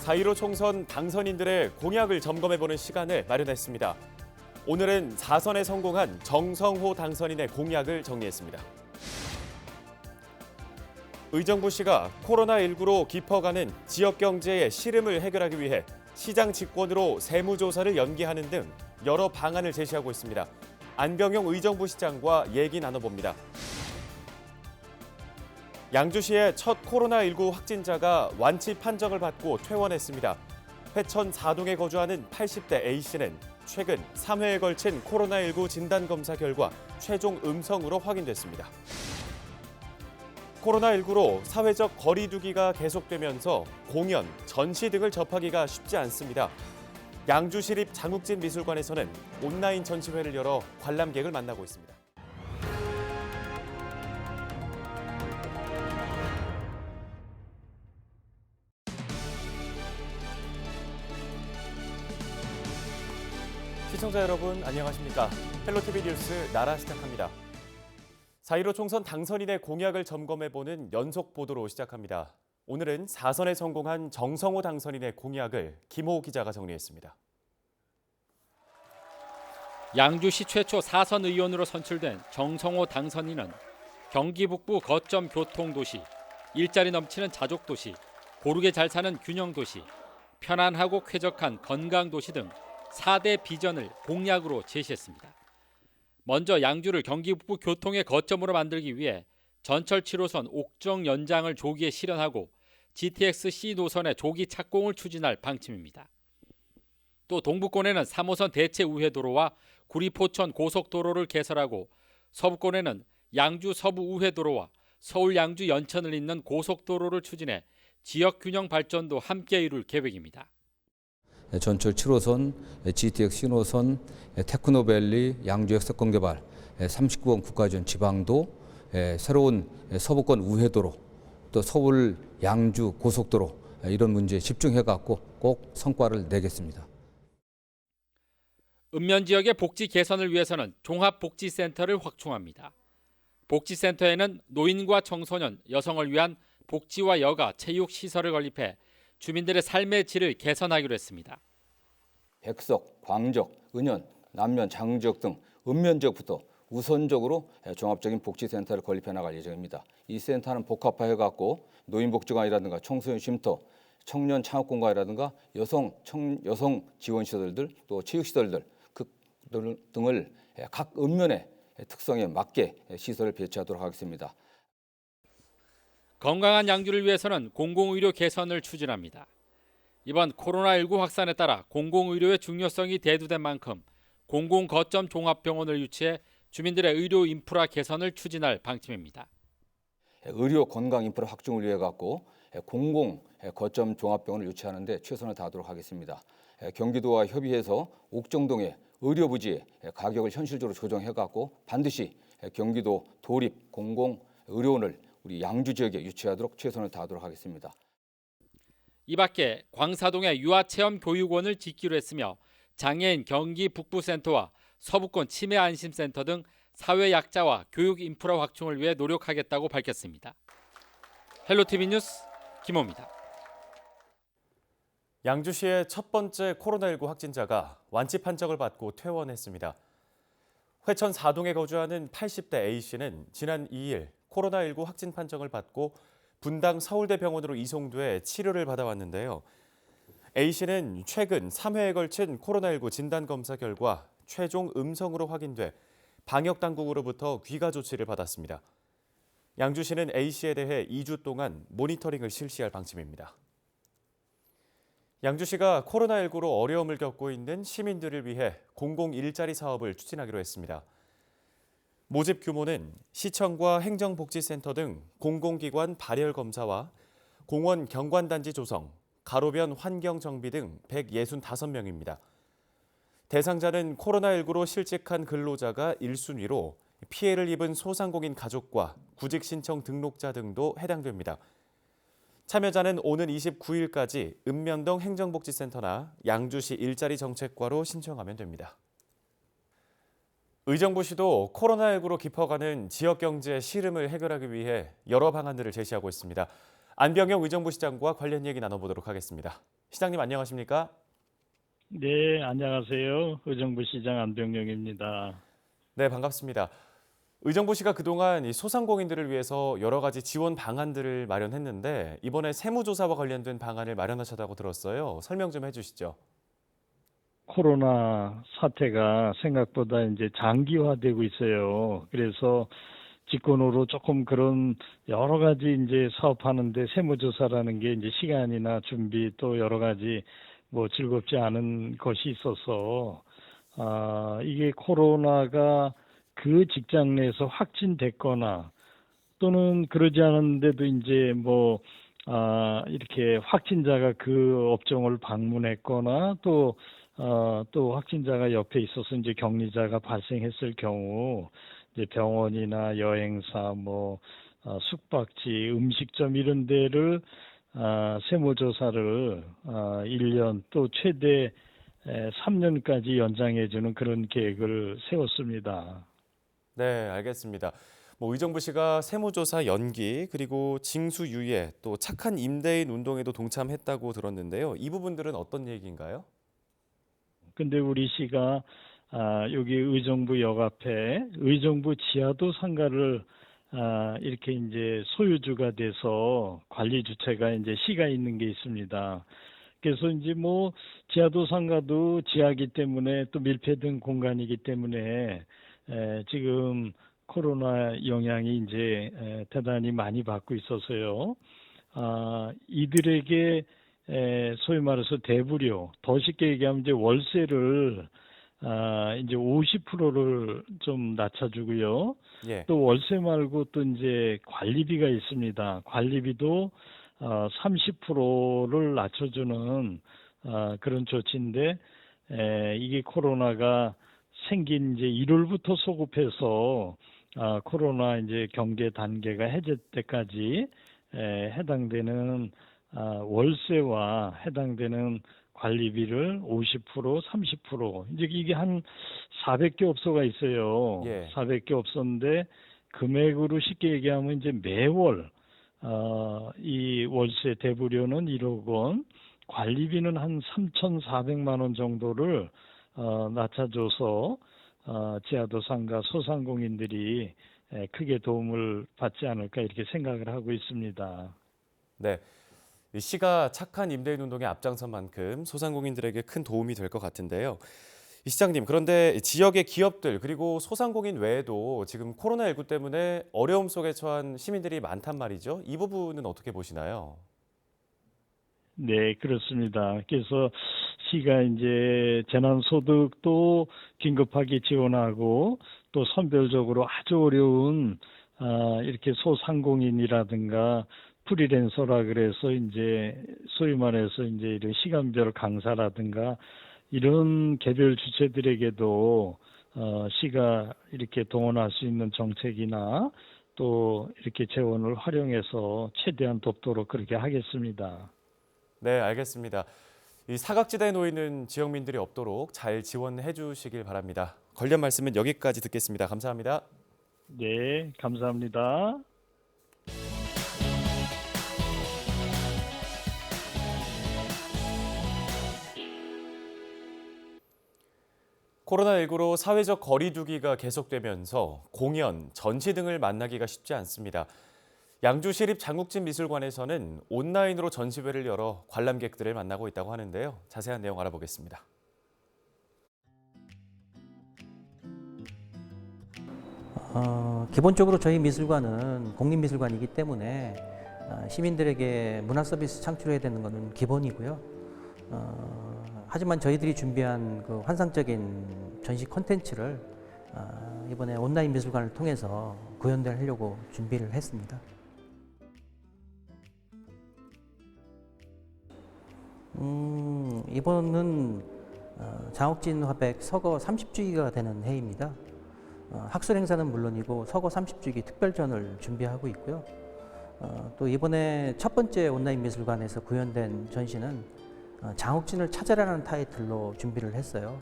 4.15 총선 당선인들의 공약을 점검해보는 시간을 마련했습니다. 오늘은 4선에 성공한 정성호 당선인의 공약을 정리했습니다. 의정부시가 코로나19로 깊어가는 지역 경제의 시름을 해결하기 위해 시장 직권으로 세무조사를 연기하는 등 여러 방안을 제시하고 있습니다. 안병용 의정부시장과 얘기 나눠봅니다. 양주시의 첫 코로나19 확진자가 완치 판정을 받고 퇴원했습니다. 회천 4동에 거주하는 80대 A씨는 최근 3회에 걸친 코로나19 진단검사 결과 최종 음성으로 확인됐습니다. 코로나19로 사회적 거리 두기가 계속되면서 공연, 전시 등을 접하기가 쉽지 않습니다. 양주시립 장욱진 미술관에서는 온라인 전시회를 열어 관람객을 만나고 있습니다. 시청자 여러분 안녕하십니까? 헬로티비 뉴스 나라 시작합니다. 4.15 총선 당선인의 공약을 점검해보는 연속 보도로 시작합니다. 오늘은 4선에 성공한 정성호 당선인의 공약을 김호 기자가 정리했습니다. 양주시 최초 4선 의원으로 선출된 정성호 당선인은 경기 북부 거점 교통도시, 일자리 넘치는 자족도시, 고르게 잘 사는 균형도시, 편안하고 쾌적한 건강도시 등 4대 비전을 공약으로 제시했습니다. 먼저 양주를 경기 북부 교통의 거점으로 만들기 위해 전철 7호선 옥정 연장을 조기에 실현하고 GTX-C 노선의 조기 착공을 추진할 방침입니다. 또 동부권에는 3호선 대체 우회도로와 구리포천 고속도로를 개설하고 서부권에는 양주 서부 우회도로와 서울 양주 연천을 잇는 고속도로를 추진해 지역 균형 발전도 함께 이룰 계획입니다. 전철 7호선, GTX 신호선, 테크노밸리, 양주 역세권 개발, 39번 국가지원 지방도, 새로운 서부권 우회도로, 또 서울 양주 고속도로 이런 문제에 집중해갖고 꼭 성과를 내겠습니다. 읍면 지역의 복지 개선을 위해서는 종합복지센터를 확충합니다. 복지센터에는 노인과 청소년, 여성을 위한 복지와 여가, 체육 시설을 건립해 주민들의 삶의 질을 개선하기로 했습니다. 백석, 광적, 은연, 남면, 장지역 등 읍면 지역부터 우선적으로 종합적인 복지센터를 건립해 나갈 예정입니다. 이 센터는 복합화해갖고 노인복지관이라든가 청소년 쉼터, 청년 창업공간이라든가 여성 지원 시설들, 또 체육시설들 등을 각 읍면의 특성에 맞게 시설을 배치하도록 하겠습니다. 건강한 양주를 위해서는 공공의료 개선을 추진합니다. 이번 코로나19 확산에 따라 공공의료의 중요성이 대두된 만큼 공공거점 종합병원을 유치해 주민들의 의료 인프라 개선을 추진할 방침입니다. 의료 건강 인프라 확충을 위해 갖고 공공 거점 종합병원을 유치하는 데 최선을 다하도록 하겠습니다. 경기도와 협의해서 옥정동의 의료부지 가격을 현실적으로 조정해 갖고 반드시 경기도 도립 공공 의료원을 우리 양주 지역에 유치하도록 최선을 다하도록 하겠습니다. 이 밖에 광사동의 유아체험교육원을 짓기로 했으며 장애인 경기 북부센터와 서부권 치매안심센터 등 사회약자와 교육 인프라 확충을 위해 노력하겠다고 밝혔습니다. 헬로티비 뉴스 김호입니다. 양주시의 첫 번째 코로나19 확진자가 완치 판정을 받고 퇴원했습니다. 회천 4동에 거주하는 80대 A씨는 지난 2일 코로나19 확진 판정을 받고 분당 서울대병원으로 이송돼 치료를 받아왔는데요. A씨는 최근 3회에 걸친 코로나19 진단검사 결과 최종 음성으로 확인돼 방역당국으로부터 귀가 조치를 받았습니다. 양주시는 A씨에 대해 2주 동안 모니터링을 실시할 방침입니다. 양주시가 코로나19로 어려움을 겪고 있는 시민들을 위해 공공 일자리 사업을 추진하기로 했습니다. 모집 규모는 시청과 행정복지센터 등 공공기관 발열 검사와 공원 경관단지 조성, 가로변 환경 정비 등 165명입니다. 대상자는 코로나19로 실직한 근로자가 1순위로 피해를 입은 소상공인 가족과 구직 신청 등록자 등도 해당됩니다. 참여자는 오는 29일까지 읍면동 행정복지센터나 양주시 일자리 정책과로 신청하면 됩니다. 의정부시도 코로나19로 깊어가는 지역 경제의 시름을 해결하기 위해 여러 방안들을 제시하고 있습니다. 안병용 의정부시장과 관련 얘기 나눠보도록 하겠습니다. 시장님 안녕하십니까? 네, 안녕하세요. 의정부시장 안병영입니다. 네, 반갑습니다. 의정부시가 그동안 이 소상공인들을 위해서 여러 가지 지원 방안들을 마련했는데 이번에 세무조사와 관련된 방안을 마련하셨다고 들었어요. 설명 좀 해주시죠. 코로나 사태가 생각보다 이제 장기화되고 있어요. 그래서 직권으로 조금 그런 여러 가지 이제 사업하는데 세무조사라는 게 이제 시간이나 준비 또 여러 가지 뭐 즐겁지 않은 것이 있어서 이게 코로나가 그 직장 내에서 확진됐거나 또는 그러지 않은데도 이제 뭐 이렇게 확진자가 그 업종을 방문했거나 또 확진자가 옆에 있어서 이제 격리자가 발생했을 경우 이제 병원이나 여행사 뭐 숙박지, 음식점 이런 데를 세무조사를 1년 또 최대 3년까지 연장해주는 그런 계획을 세웠습니다. 네, 알겠습니다. 뭐 의정부시가 세무조사 연기 그리고 징수유예 또 착한 임대인 운동에도 동참했다고 들었는데요. 이 부분들은 어떤 얘기인가요? 근데 우리 시가 여기 의정부역 앞에 의정부 지하도 상가를 이렇게 이제 소유주가 돼서 관리 주체가 이제 시가 있는 게 있습니다. 그래서 이제 뭐 지하도 상가도 지하기 때문에 또 밀폐된 공간이기 때문에 지금 코로나 영향이 이제 대단히 많이 받고 있어서요. 이들에게 소위 말해서 대부료, 더 쉽게 얘기하면 이제 월세를 이제 50%를 좀 낮춰주고요. 예. 또 월세 말고 또 이제 관리비가 있습니다. 관리비도 30%를 낮춰주는 그런 조치인데 이게 코로나가 생긴 이제 1월부터 소급해서 코로나 이제 경계 단계가 해제 때까지 해당되는 월세와 해당되는 관리비를 50%, 30% 이제 이게 한 400개 업소가 있어요. 예. 400개 업소인데 금액으로 쉽게 얘기하면 이제 매월 이 월세 대부료는 1억 원, 관리비는 한 3,400만 원 정도를 낮춰줘서 지하도 상가 소상공인들이 크게 도움을 받지 않을까 이렇게 생각을 하고 있습니다. 네. 이 시가 착한 임대인 운동에 앞장선 만큼 소상공인들에게 큰 도움이 될 것 같은데요. 이 시장님, 그런데 지역의 기업들 그리고 소상공인 외에도 지금 코로나19 때문에 어려움 속에 처한 시민들이 많단 말이죠. 이 부분은 어떻게 보시나요? 네, 그렇습니다. 그래서 시가 이제 재난소득도 긴급하게 지원하고 또 선별적으로 아주 어려운 이렇게 소상공인이라든가 프리랜서라 그래서 이제 소위 말해서 이제 이런 시간별 강사라든가 이런 개별 주체들에게도 시가 이렇게 동원할 수 있는 정책이나 또 이렇게 재원을 활용해서 최대한 돕도록 그렇게 하겠습니다. 네, 알겠습니다. 이 사각지대에 놓이는 지역민들이 없도록 잘 지원해 주시길 바랍니다. 관련 말씀은 여기까지 듣겠습니다. 감사합니다. 네, 감사합니다. 코로나19로 사회적 거리 두기가 계속되면서 공연, 전시 등을 만나기가 쉽지 않습니다. 양주시립 장국진미술관에서는 온라인으로 전시회를 열어 관람객들을 만나고 있다고 하는데요. 자세한 내용 알아보겠습니다. 기본적으로 저희 미술관은 공립미술관이기 때문에 시민들에게 문화 서비스 창출해야 되는 것은 기본이고요. 하지만 저희들이 준비한 그 환상적인 전시 콘텐츠를 이번에 온라인 미술관을 통해서 구현을 하려고 준비를 했습니다. 이번은 장옥진 화백 서거 30주기가 되는 해입니다. 학술 행사는 물론이고 서거 30주기 특별전을 준비하고 있고요. 또 이번에 첫 번째 온라인 미술관에서 구현된 전시는 장옥진을 찾아라는 타이틀로 준비를 했어요.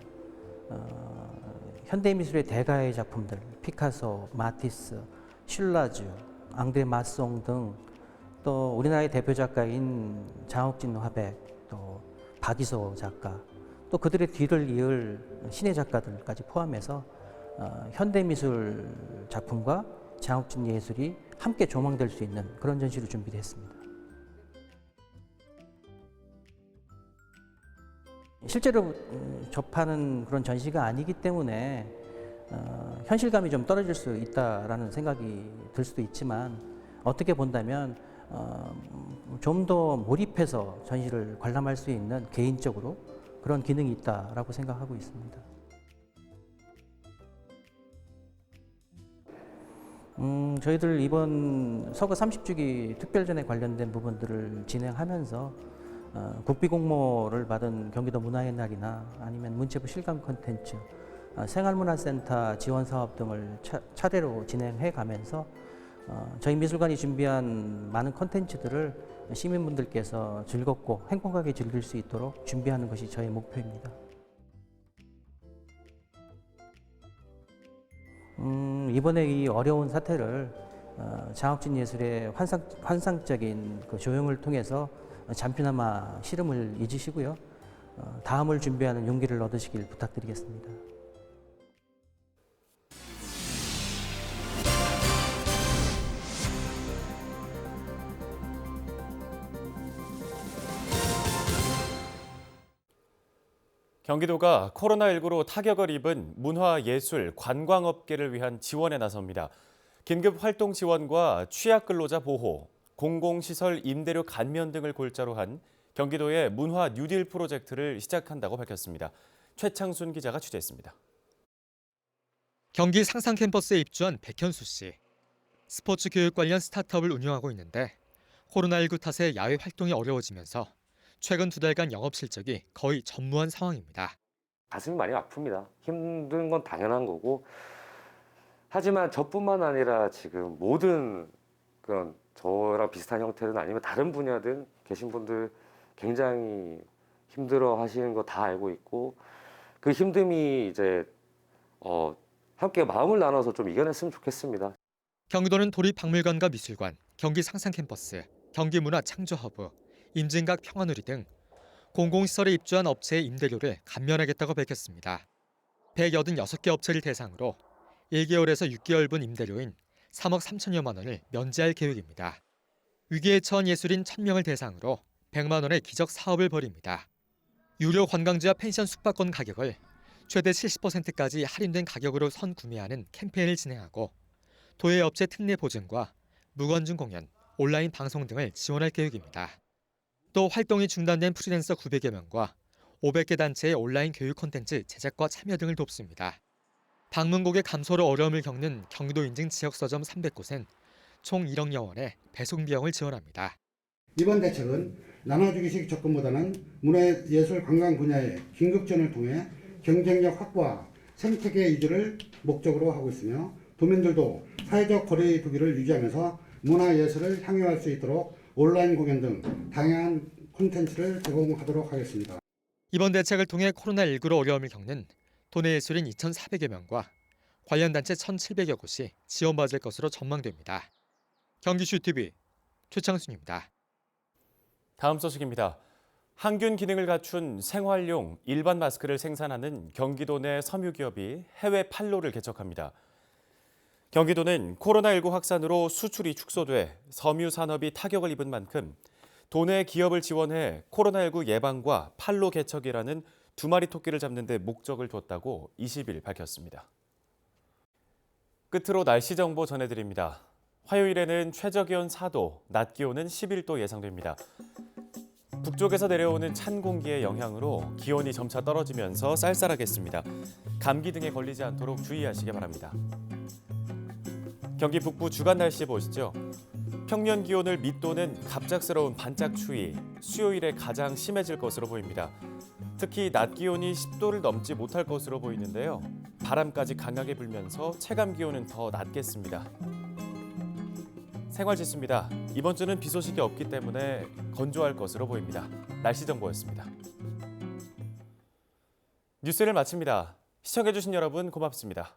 현대미술의 대가의 작품들, 피카소, 마티스, 슐라즈, 앙드레 마송 등 또 우리나라의 대표 작가인 장옥진 화백, 또 박이소 작가, 또 그들의 뒤를 이을 신예 작가들까지 포함해서 현대미술 작품과 장욱진 예술이 함께 조망될 수 있는 그런 전시를 준비했습니다. 실제로 접하는 그런 전시가 아니기 때문에 현실감이 좀 떨어질 수 있다라는 생각이 들 수도 있지만, 어떻게 본다면 좀 더 몰입해서 전시를 관람할 수 있는 개인적으로 그런 기능이 있다라고 생각하고 있습니다. 저희들 이번 서거 30주기 특별전에 관련된 부분들을 진행하면서 국비공모를 받은 경기도 문화의 날이나 아니면 문체부 실감 콘텐츠, 생활문화센터 지원 사업 등을 차례로 진행해 가면서 저희 미술관이 준비한 많은 콘텐츠들을 시민분들께서 즐겁고 행복하게 즐길 수 있도록 준비하는 것이 저희 목표입니다. 이번에 이 어려운 사태를 장욱진 예술의 환상적인 그 조형을 통해서 잠시나마 시름을 잊으시고요. 다음을 준비하는 용기를 얻으시길 부탁드리겠습니다. 경기도가 코로나19로 타격을 입은 문화예술, 관광업계를 위한 지원에 나섭니다. 긴급 활동 지원과 취약 근로자 보호, 공공시설 임대료 감면 등을 골자로 한 경기도의 문화 뉴딜 프로젝트를 시작한다고 밝혔습니다. 최창순 기자가 취재했습니다. 경기 상상 캠퍼스에 입주한 백현수 씨. 스포츠 교육 관련 스타트업을 운영하고 있는데 코로나19 탓에 야외 활동이 어려워지면서 최근 2달간 영업 실적이 거의 전무한 상황입니다. 가슴이 많이 아픕니다. 힘든 건 당연한 거고, 하지만 저뿐만 아니라 지금 모든 그런 저랑 비슷한 형태든 아니면 다른 분야든 계신 분들 굉장히 힘들어 하시는 거 다 알고 있고, 그 힘듦이 이제 함께 마음을 나눠서 좀 이겨냈으면 좋겠습니다. 경기도는 도립박물관과 미술관, 경기 상상캠퍼스, 경기문화창조허브, 임진각 평화누리 등 공공시설에 입주한 업체의 임대료를 감면하겠다고 밝혔습니다. 186개 업체를 대상으로 1개월에서 6개월분 임대료인 3억 3천여만 원을 면제할 계획입니다. 위기에 처한 예술인 1,000명을 대상으로 100만 원의 기적 사업을 벌입니다. 유료 관광지와 펜션 숙박권 가격을 최대 70%까지 할인된 가격으로 선구매하는 캠페인을 진행하고 도예 업체 특례 보증과 무관중 공연, 온라인 방송 등을 지원할 계획입니다. 또 활동이 중단된 프리랜서 900여 명과 500개 단체의 온라인 교육 콘텐츠 제작과 참여 등을 돕습니다. 방문국의 감소로 어려움을 겪는 경기도 인증 지역 서점 300곳엔 총 1억여 원의 배송 비용을 지원합니다. 이번 대책은 나눠주기식 접근보다는 문화예술 관광 분야의 긴급 지원을 통해 경쟁력 확보와 생태계 유지를 목적으로 하고 있으며, 도민들도 사회적 거리 두기를 유지하면서 문화예술을 향유할 수 있도록 온라인 공연 등 다양한 콘텐츠를 제공하도록 하겠습니다. 이번 대책을 통해 코로나19로 어려움을 겪는 도내 예술인 2,400여 명과 관련 단체 1,700여 곳이 지원받을 것으로 전망됩니다. 경기슈TV 최창순입니다. 다음 소식입니다. 항균 기능을 갖춘 생활용 일반 마스크를 생산하는 경기도 내 섬유기업이 해외 판로를 개척합니다. 경기도는 코로나19 확산으로 수출이 축소돼 섬유 산업이 타격을 입은 만큼 도내 기업을 지원해 코로나19 예방과 판로 개척이라는 두 마리 토끼를 잡는 데 목적을 뒀다고 20일 밝혔습니다. 끝으로 날씨 정보 전해드립니다. 화요일에는 최저기온 4도, 낮 기온은 11도 예상됩니다. 북쪽에서 내려오는 찬 공기의 영향으로 기온이 점차 떨어지면서 쌀쌀하겠습니다. 감기 등에 걸리지 않도록 주의하시기 바랍니다. 경기 북부 주간 날씨 보시죠. 평년 기온을 밑도는 갑작스러운 반짝 추위, 수요일에 가장 심해질 것으로 보입니다. 특히 낮 기온이 10도를 넘지 못할 것으로 보이는데요. 바람까지 강하게 불면서 체감 기온은 더 낮겠습니다. 생활지수입니다. 이번 주는 비 소식이 없기 때문에 건조할 것으로 보입니다. 날씨 정보였습니다. 뉴스를 마칩니다. 시청해주신 여러분 고맙습니다.